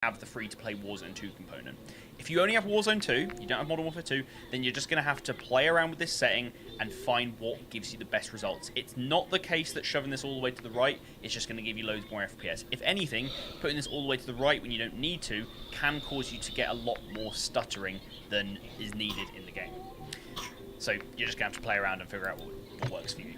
have the free-to-play Warzone 2 component. If you only have Warzone 2, you don't have Modern Warfare 2, then you're just going to have to play around with this setting and find what gives you the best results. It's not the case that shoving this all the way to the right is just going to give you loads more FPS. If anything, putting this all the way to the right when you don't need to can cause you to get a lot more stuttering than is needed in the game. So you're just going to have to play around and figure out what works for you.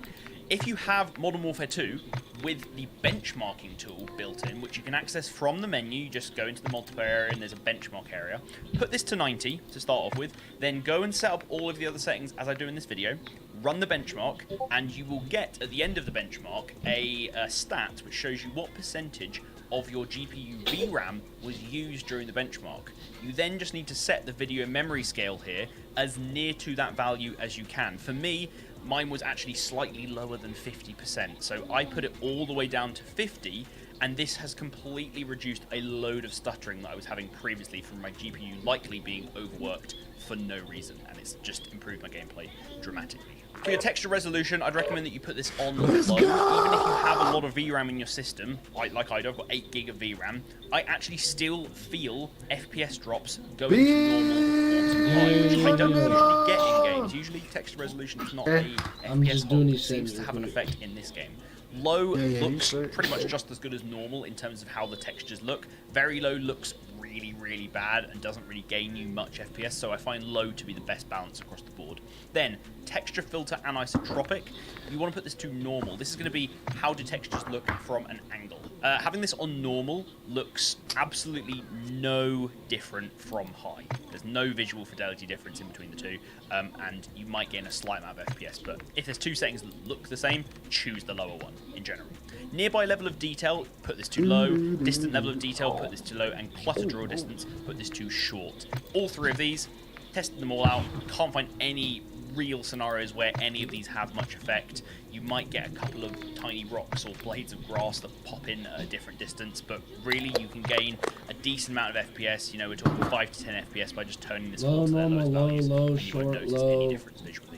If you have Modern Warfare 2 with the benchmarking tool built in, which you can access from the menu, you just go into the multiplayer area and there's a benchmark area. Put this to 90 to start off with, then go and set up all of the other settings as I do in this video, run the benchmark, and you will get, at the end of the benchmark, a stat which shows you what percentage of your GPU VRAM was used during the benchmark. You then just need to set the video memory scale here as near to that value as you can. For me, mine was actually slightly lower than 50%, so I put it all the way down to 50, and this has completely reduced a load of stuttering that I was having previously from my GPU likely being overworked for no reason, and it's just improved my gameplay dramatically. For your texture resolution, I'd recommend that you put this on low. Even if you have a lot of VRAM in your system, like I do, I've got 8 gig of VRAM, I actually still feel FPS drops going to normal, which I don't usually get in games. Usually texture resolution is not a FPS hog. It seems to have an effect in this game. Low looks pretty much just as good as normal in terms of how the textures look. Very low looks really bad and doesn't really gain you much FPS, so I find low to be the best balance across the board. Then, texture filter anisotropic. You want to put this to normal. This is going to be how do textures look from an angle. Having this on normal looks absolutely no different from high. There's no visual fidelity difference in between the two, and you might gain a slight amount of FPS, but if there's two settings that look the same, choose the lower one in general. Nearby level of detail, put this to low. Distant level of detail, put this to low. And clutter draw distance, put this to short. All three of these, tested them all out. Can't find any real scenarios where any of these have much effect. You might get a couple of tiny rocks or blades of grass that pop in at a different distance, but really you can gain a decent amount of FPS. You know, we're talking 5 to 10 FPS by just turning this all to their lowest values, and you won't notice any difference visually.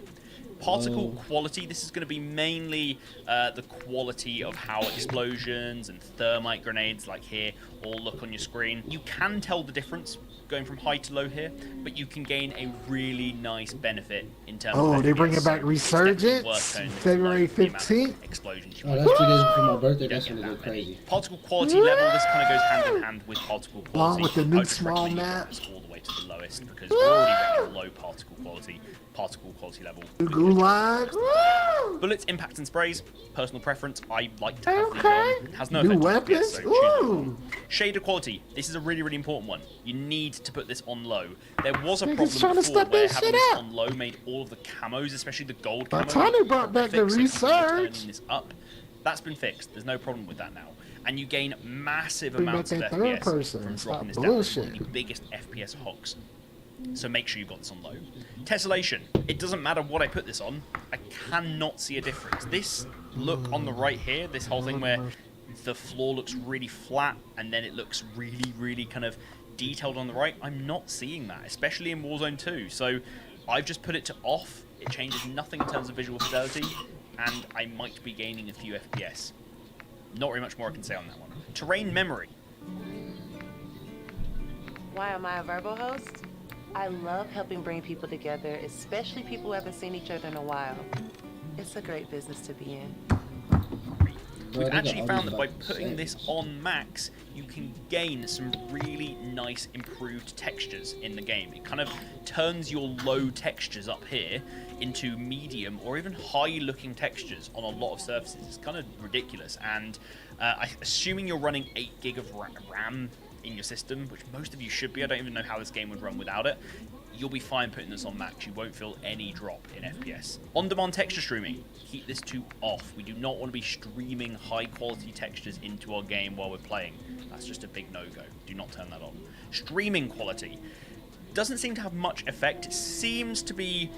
Particle quality, this is going to be mainly the quality of how explosions and thermite grenades, like here, all look on your screen. You can tell the difference going from high to low here, but you can gain a really nice benefit in terms of FPS. They bring it back Resurgence, February 15th. Explosions. Oh, that's 2 days before my birthday. That's going to go crazy. Particle quality level, this kind of goes hand in hand with particle quality. Along with the new I just small recommend you map. put this all the way to the lowest because we're already running low particle quality level. Gulag. Bullets, impact, and sprays. Personal preference. I like to have these on. It has no effect on weapons. FPS, so choose one. Shader quality. This is a really important one. You need to put this on low. There was a problem before where having this on low made all of the camos, especially the gold camo, Tony brought back the research. Turning this up. That's been fixed. There's no problem with that now. And you gain massive amounts of FPS from dropping this down. It's one of the biggest FPS hogs. So make sure you've got this on low. Tessellation. It doesn't matter what I put this on. I cannot see a difference. This look on the right here, this whole thing where the floor looks really flat and then it looks really kind of detailed on the right, I'm not seeing that, especially in Warzone 2. So I've just put it to off. It changes nothing in terms of visual fidelity, and I might be gaining a few FPS. Not very much more I can say on that one. Terrain memory. Why am I a verbal host? I love helping bring people together, especially people who haven't seen each other in a while. It's a great business to be in. We've actually found that by putting this on max, you can gain some really nice improved textures in the game. It kind of turns your low textures up here into medium or even high looking textures on a lot of surfaces. It's kind of ridiculous, and assuming you're running 8 gig of RAM in your system, which most of you should be, I don't even know how this game would run without it, you'll be fine putting this on max. You won't feel any drop in FPS. On-demand texture streaming, keep this to off. We do not want to be streaming high-quality textures into our game while we're playing. That's just a big no-go. Do not turn that on. Streaming quality doesn't seem to have much effect. It seems to be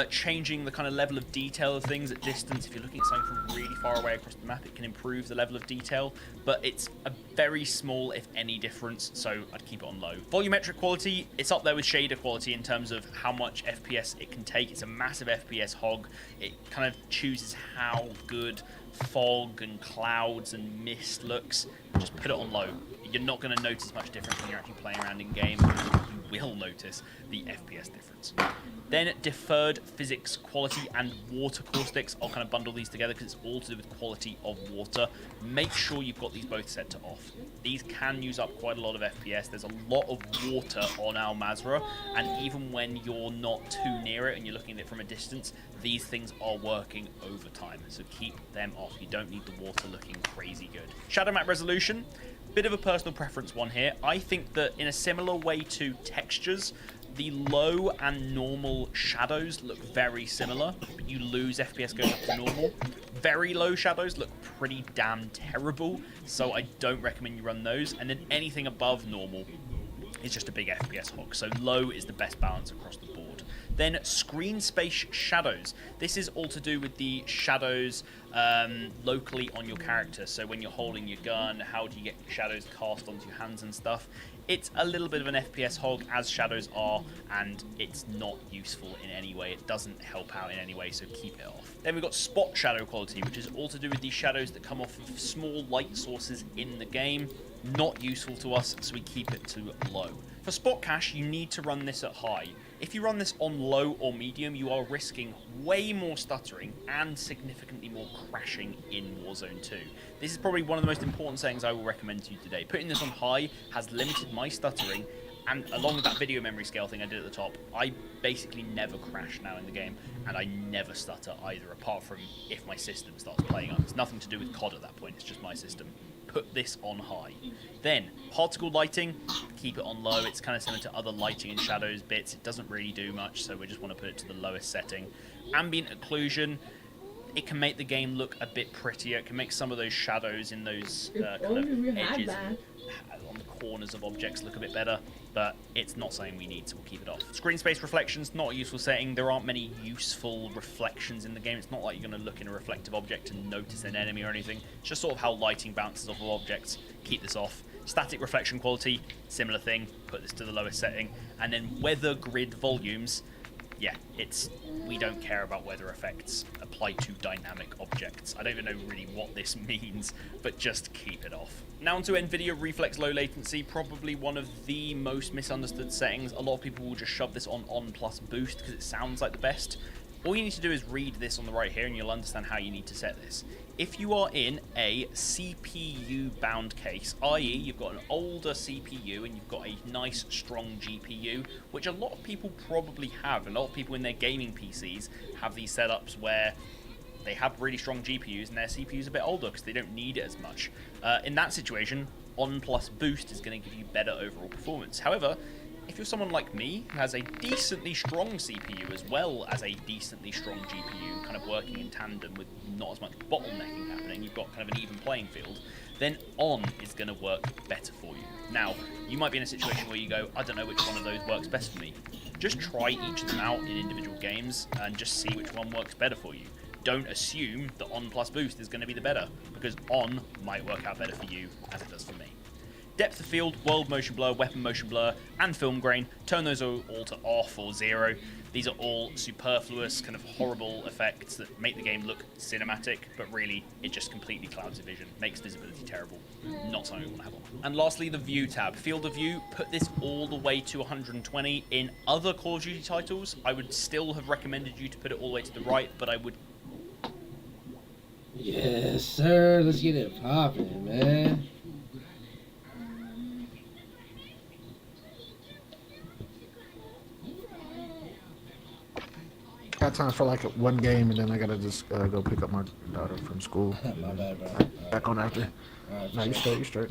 changing the kind of level of detail of things at distance. If you're looking at something from really far away across the map, it can improve the level of detail, but it's a very small, if any, difference, so I'd keep it on low. Volumetric quality, it's up there with shader quality in terms of how much FPS it can take. It's a massive FPS hog. It kind of chooses how good fog and clouds and mist looks. Just put it on low. you're not going to notice much difference when you're actually playing around in game. You will notice the FPS difference. Then deferred physics quality and water caustics. I'll kind of bundle these together because it's all to do with quality of water. Make sure you've got these both set to off. These can use up quite a lot of FPS. There's a lot of water on Al Mazrah, and even when you're not too near it and you're looking at it from a distance, these things are working overtime, so keep them off. You don't need the water looking crazy good. Shadow map resolution, bit of a personal preference one here. I think that in a similar way to textures, the low and normal shadows look very similar, but you lose FPS going up to normal. Very low shadows look pretty damn terrible, so I don't recommend you run those. And then anything above normal is just a big FPS hog, so low is the best balance across the board. Then screen space shadows. This is all to do with the shadows locally on your character. So when you're holding your gun, how do you get shadows cast onto your hands and stuff? It's a little bit of an FPS hog, as shadows are, and it's not useful in any way. It doesn't help out in any way, so keep it off. Then we've got spot shadow quality, which is all to do with these shadows that come off of small light sources in the game. Not useful to us, so we keep it to low. For spot cache, you need to run this at high. If you run this on low or medium, you are risking way more stuttering and significantly more crashing in Warzone 2. This is probably one of the most important settings I will recommend to you today. Putting this on high has limited my stuttering, and along with that video memory scale thing I did at the top, I basically never crash now in the game, and I never stutter either, apart from if my system starts playing up. It's nothing to do with COD at that point, it's just my system. Put this on high. Then, particle lighting, keep it on low. It's kind of similar to other lighting and shadows bits. It doesn't really do much, so we just want to put it to the lowest setting. Ambient occlusion, it can make the game look a bit prettier. It can make some of those shadows in those kind of edges on the corners of objects look a bit better, but it's not something we need, so we'll keep it off. Screen space reflections, not a useful setting. There aren't many useful reflections in the game. It's not like you're going to look in a reflective object and notice an enemy or anything. It's just sort of how lighting bounces off of objects. Keep this off. Static reflection quality, similar thing. Put this to the lowest setting. And then weather grid volumes, yeah, we don't care about weather effects applied to dynamic objects. I don't even know really what this means, but just keep it off. Now onto NVIDIA Reflex Low Latency, probably one of the most misunderstood settings. A lot of people will just shove this on plus boost because it sounds like the best. All you need to do is read this on the right here and you'll understand how you need to set this. If you are in a CPU-bound case, i.e. you've got an older CPU and you've got a nice, strong GPU, which a lot of people probably have. A lot of people in their gaming PCs have these setups where they have really strong GPUs and their CPU's a bit older because they don't need it as much. In that situation, on plus boost is going to give you better overall performance. However, if you're someone like me who has a decently strong CPU as well as a decently strong GPU, kind of working in tandem with not as much bottlenecking happening, you've got kind of an even playing field, then on is going to work better for you. Now, you might be in a situation where you go, I don't know which one of those works best for me. Just try each of them out in individual games and just see which one works better for you. Don't assume that on plus boost is going to be the better, because on might work out better for you as it does for me. Depth of field, world motion blur, weapon motion blur, and film grain, turn those all to off or 0. These are all superfluous, kind of horrible effects that make the game look cinematic, but really it just completely clouds your vision, makes visibility terrible. Not something we want to have on. And lastly, the view tab. Field of view, put this all the way to 120. In other Call of Duty titles, I would still have recommended you to put it all the way to the right, but I would... Yes, sir. Let's get it popping, man. Got time for like one game, and then I gotta just go pick up my daughter from school. My bad, bro. Back on after. Alright, No, you straight, you straight.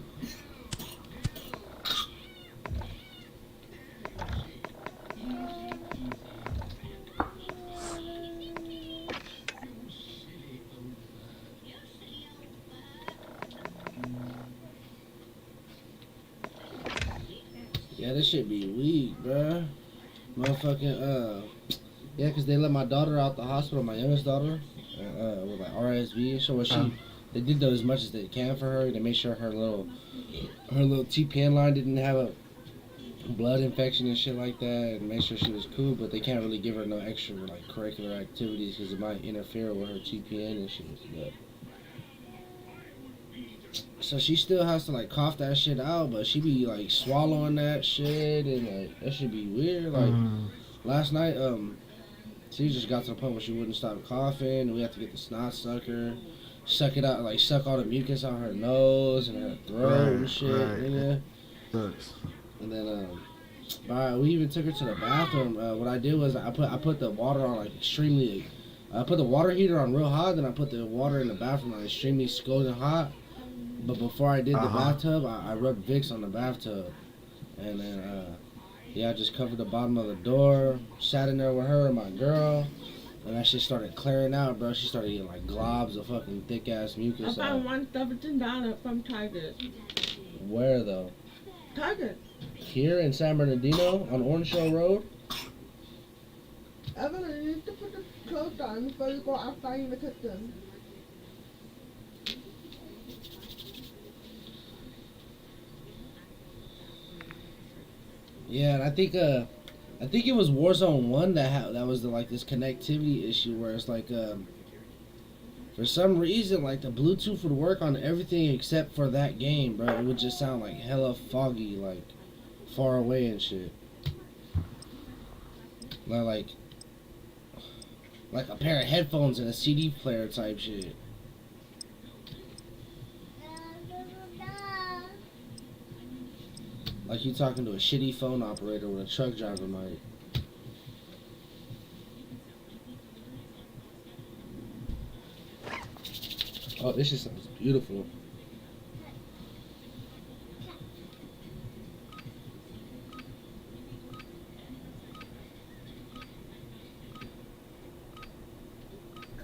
Yeah, this shit be weak, bruh. Motherfucking, yeah, because they let my daughter out the hospital, my youngest daughter, with like RSV. So what they did though as much as they can for her. They made sure her little TPN line didn't have a blood infection and shit like that, and make sure she was cool. But they can't really give her no extra like curricular activities because it might interfere with her TPN and shit. But So she still has to like cough that shit out, but she be like swallowing that shit, and like that should be weird. Like last night, she just got to the point where she wouldn't stop coughing, and we had to get the snot sucker, suck it out, like suck all the mucus out her nose and her throat and shit. Right. Sucks. And then we even took her to the bathroom. What I did was I put the water on like extremely. I put the water heater on real hot, then I put the water in the bathroom on extremely scalding hot. But before I did the bathtub, I rubbed Vicks on the bathtub, and then I just covered the bottom of the door, sat in there with her and my girl, and that shit started clearing out, bro. She started getting like globs of fucking thick ass mucus. I found $117 from Target. Where though? Target. Here in San Bernardino on Orange Shore Road. Evelyn, you need to put the clothes on before you go outside in the kitchen. Yeah, and I think it was Warzone 1 that was this connectivity issue where it's like for some reason like the Bluetooth would work on everything except for that game, bro. It would just sound like hella foggy, like far away and shit. Like a pair of headphones and a CD player type shit. Like you talking to a shitty phone operator with a truck driver mic. Oh, this just sounds beautiful.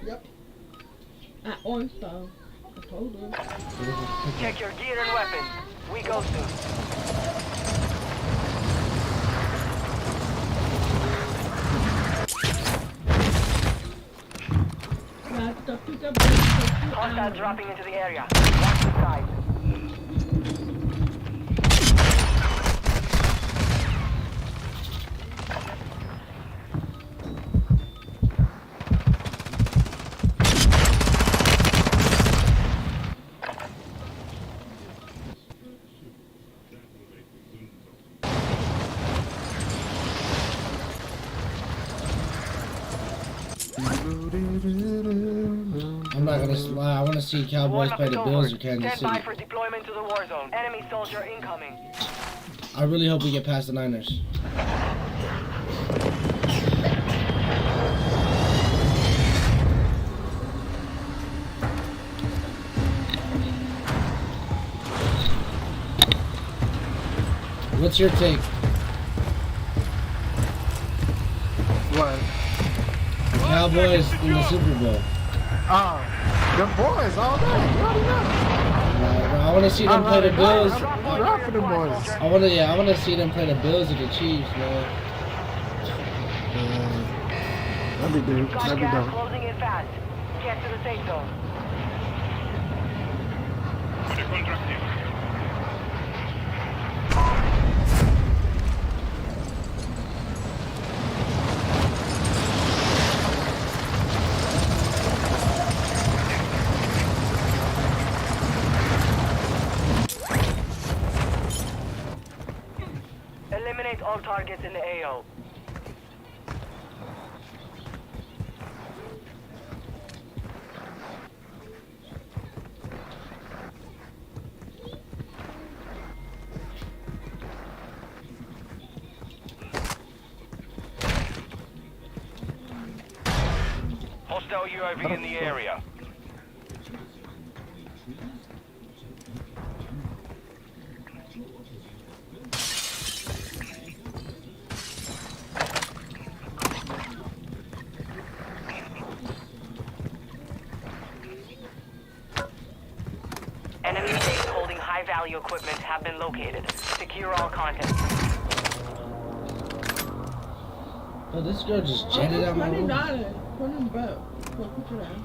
Yep. At Orange Stone. I told her. Check your gear and weapons. We go soon. Hostile dropping into the area. Watch the side. I'm not gonna lie, I wanna see Cowboys play the Bills or Kansas Stand by City. for deployment to the war zone. Enemy soldier incoming. I really hope we get past the Niners. What's your take? What? Cowboys in the Super Bowl. The boys all day. You already know. I want to see them play the Bills. I'm ride for the boys. I want to see them play the Bills or the Chiefs, man. That'd be good. Got That'd be gas dope. closing in fast. Get to the safe zone. Eliminate all targets in the AO. Hostile UAV in the area. Enemy base holding high-value equipment have been located. Secure all contents. Oh, this girl just jetted out my room. $20 for them both. Go put it down.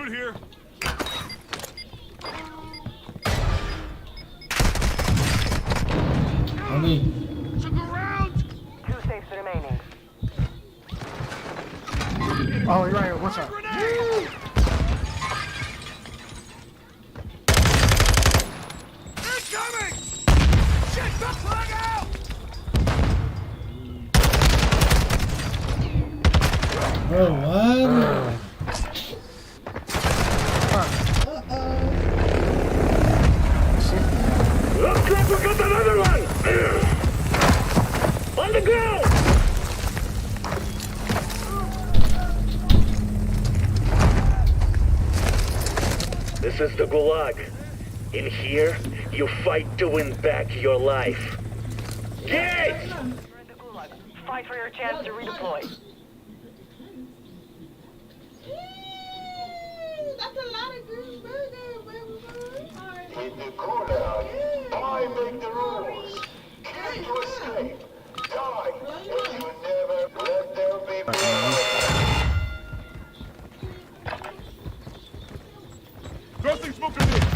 Through here. Only. Look around. 2 safes remaining. Oh, you're right. What's up? Grenade. Incoming. Shit, the flag out. Bro, what? Looks like we got another one. On the ground. This is the Gulag. In here, you fight to win back your life. Get! You're in the Gulag. Fight for your chance to redeploy. That's a lot of good burger, baby. In the Gulag, I make the rules. Kill to escape. Die, and you never let there be blood. Throwing smoke grenade.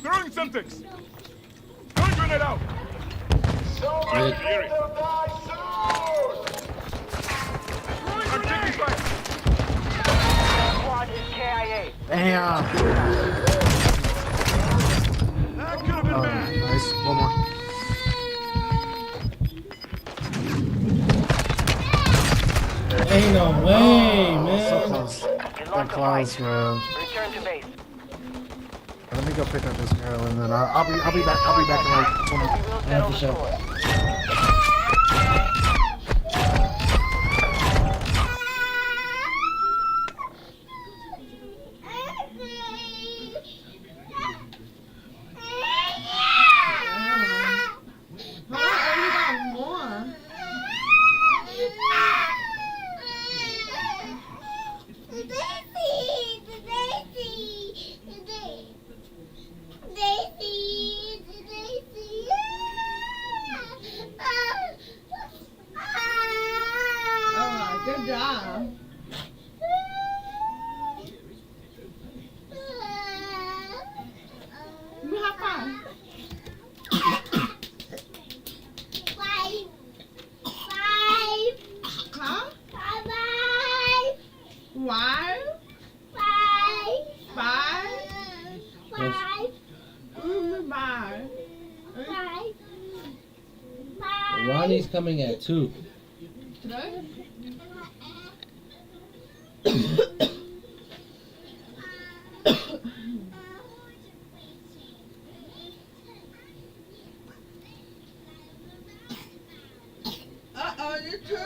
Throwing Semtex. Throwing grenade out. Somebody let them die soon! I'm taking fire. Squad is KIA. Damn. That could have been Oh, bad. nice. One more. Ain't no way, So man. close. You So lost the close, fight. man. Return to base. Let me go pick up this girl, and then I'll be back. I'll be back in like 2 We minutes. will settle for the sure. score. I only got more. Oh, good job. Give me a high five. Huh? Why? Five? Bye. Ronnie's coming at 2. Today? Uh-oh, you too?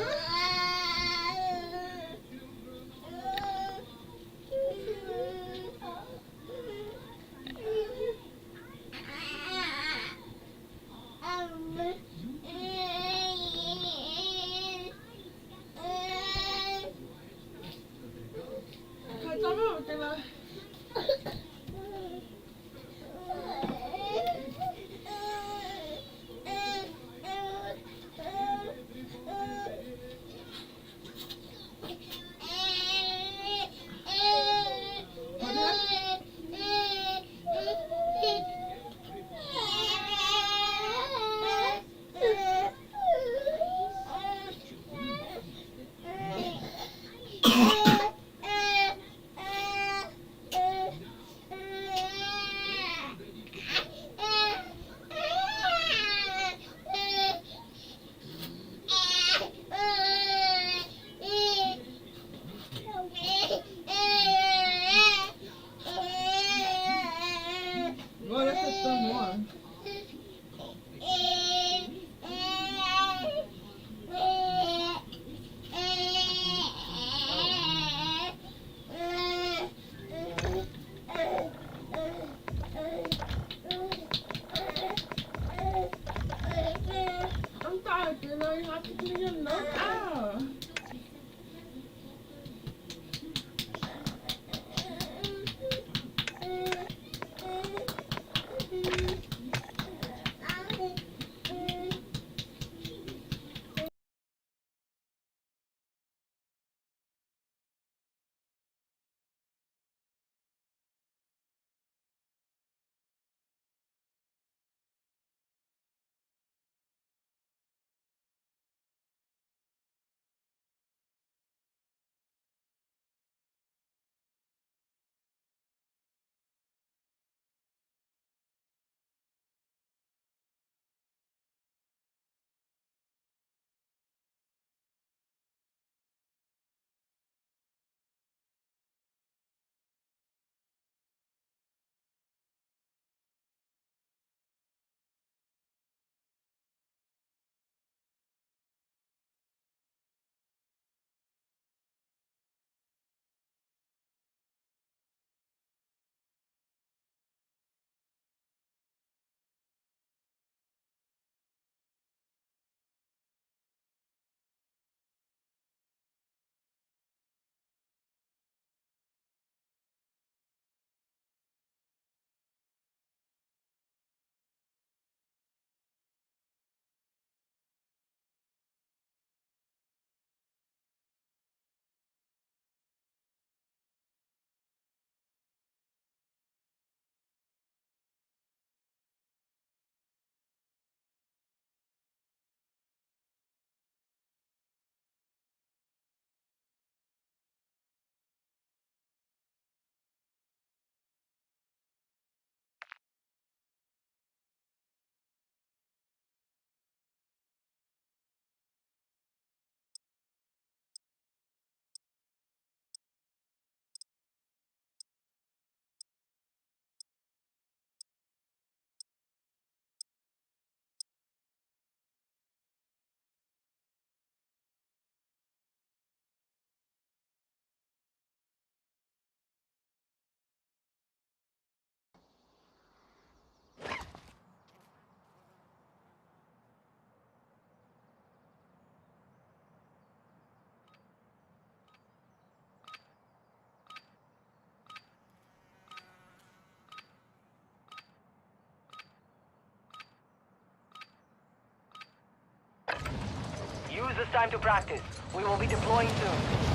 Use this time to practice. We will be deploying soon.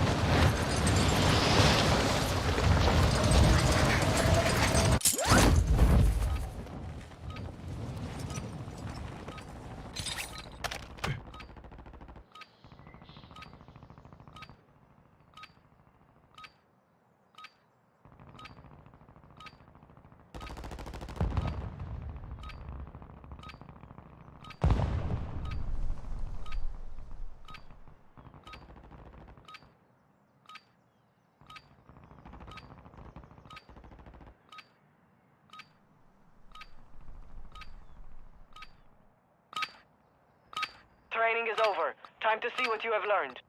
Training is over. Time to see what you have learned.